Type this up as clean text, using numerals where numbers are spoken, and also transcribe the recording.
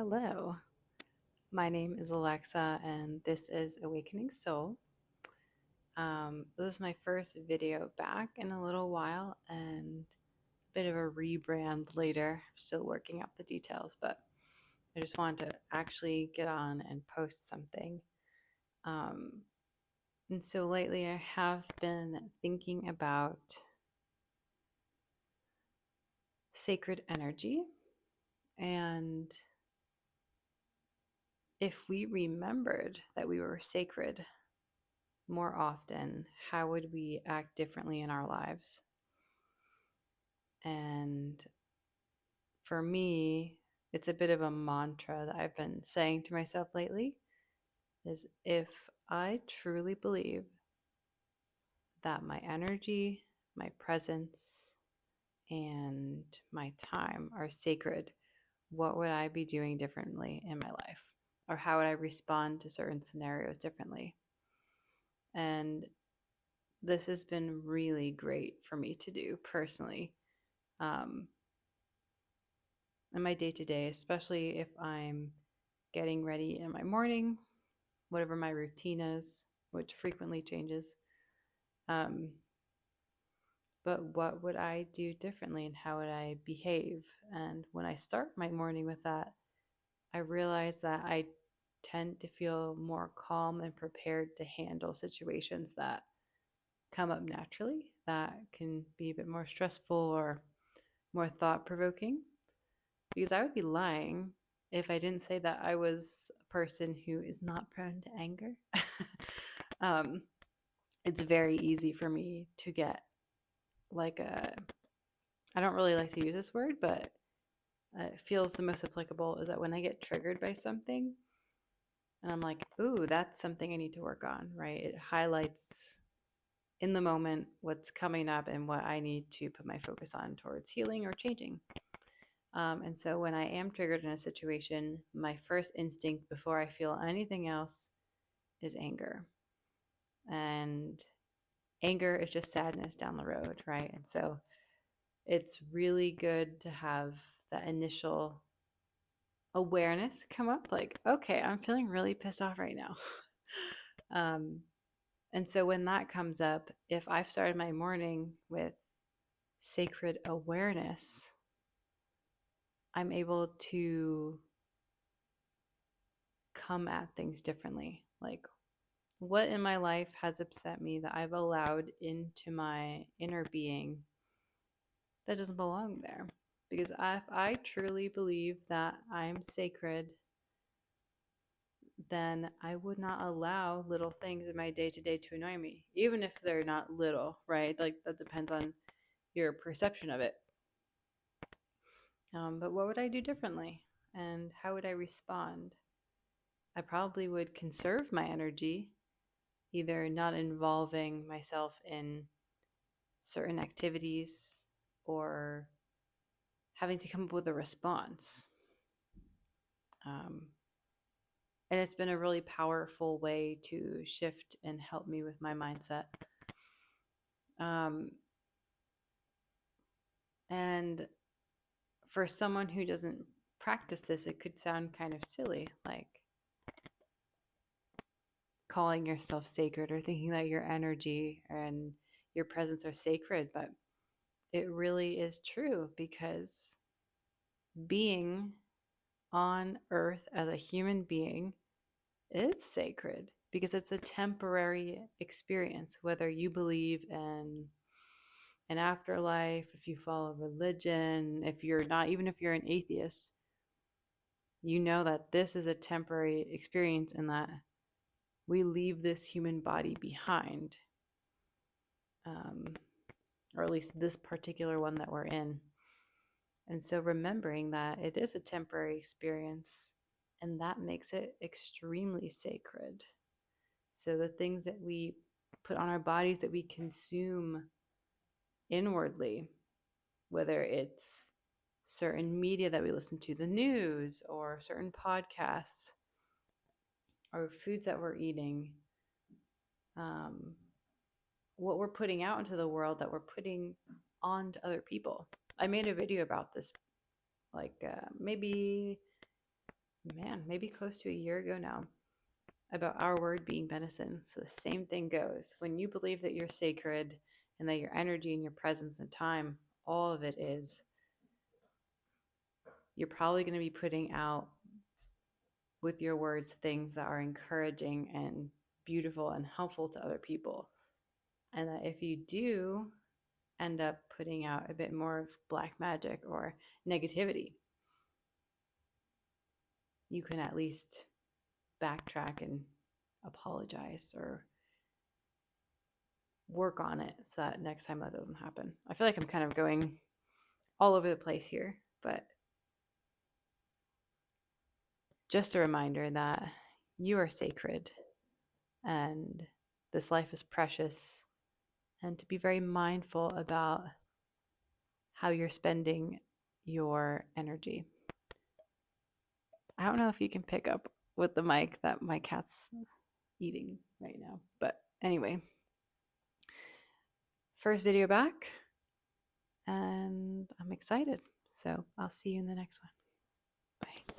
Hello, my name is Alexa, and this is Awakening Soul. This is my first video back in a little while, and a bit of a rebrand later. Still working out the details, but I just wanted to actually get on and post something. Um, and so lately, I have been thinking about sacred energy, and if we remembered that we were sacred more often, how would we act differently in our lives? And for me, it's a bit of a mantra that I've been saying to myself lately is if I truly believe that my energy, my presence, and my time are sacred, what would I be doing differently in my life? Or how would I respond to certain scenarios differently? And this has been really great for me to do personally. Um, in my day to day, especially if I'm getting ready in my morning, whatever my routine is, which frequently changes. Um, but what would I do differently and how would I behave? And when I start my morning with that, I realize that I tend to feel more calm and prepared to handle situations that come up naturally that can be a bit more stressful or more thought provoking. Because I would be lying if I didn't say that I was a person who is not prone to anger. um, it's very easy for me to get like a, I don't really like to use this word, but it feels the most applicable is that when I get triggered by something and I'm like, ooh, that's something I need to work on, right? It highlights in the moment what's coming up and what I need to put my focus on towards healing or changing. And so when I am triggered in a situation, my first instinct before I feel anything else is anger. And anger is just sadness down the road, right? And so it's really good to have that initial awareness come up like, okay, I'm feeling really pissed off right now. um, and so when that comes up, if I've started my morning with sacred awareness, I'm able to come at things differently. Like, what in my life has upset me that I've allowed into my inner being that doesn't belong there? Because if I truly believe that I'm sacred, then I would not allow little things in my day to day to annoy me, even if they're not little, right? Like that depends on your perception of it. But what would I do differently? And how would I respond? I probably would conserve my energy, either not involving myself in certain activities or having to come up with a response. Um, and it's been a really powerful way to shift and help me with my mindset. Um, and for someone who doesn't practice this, it could sound kind of silly, like calling yourself sacred or thinking that your energy and your presence are sacred. But it really is true because being on earth as a human being is sacred because it's a temporary experience, whether you believe in an afterlife, if you follow religion, if you're not, even if you're an atheist, you know that this is a temporary experience and that we leave this human body behind, um, or at least this particular one that we're in. And so remembering that it is a temporary experience and that makes it extremely sacred. So the things that we put on our bodies that we consume inwardly, whether it's certain media that we listen to, the news, or certain podcasts, or foods that we're eating, um, what we're putting out into the world that we're putting on to other people. I made a video about this like maybe man, maybe close to a year ago now, about our word being medicine. So the same thing goes. When you believe that you're sacred and that your energy and your presence and time, all of it is, you're probably going to be putting out with your words things that are encouraging and beautiful and helpful to other people. And that if you do end up putting out a bit more of black magic or negativity, you can at least backtrack and apologize or work on it so that next time that doesn't happen. I feel like I'm kind of going all over the place here, but just a reminder that you are sacred and this life is precious, and to be very mindful about how you're spending your energy. I don't know if you can pick up with the mic that my cat's eating right now, but anyway, first video back, and I'm excited. So I'll see you in the next one. Bye.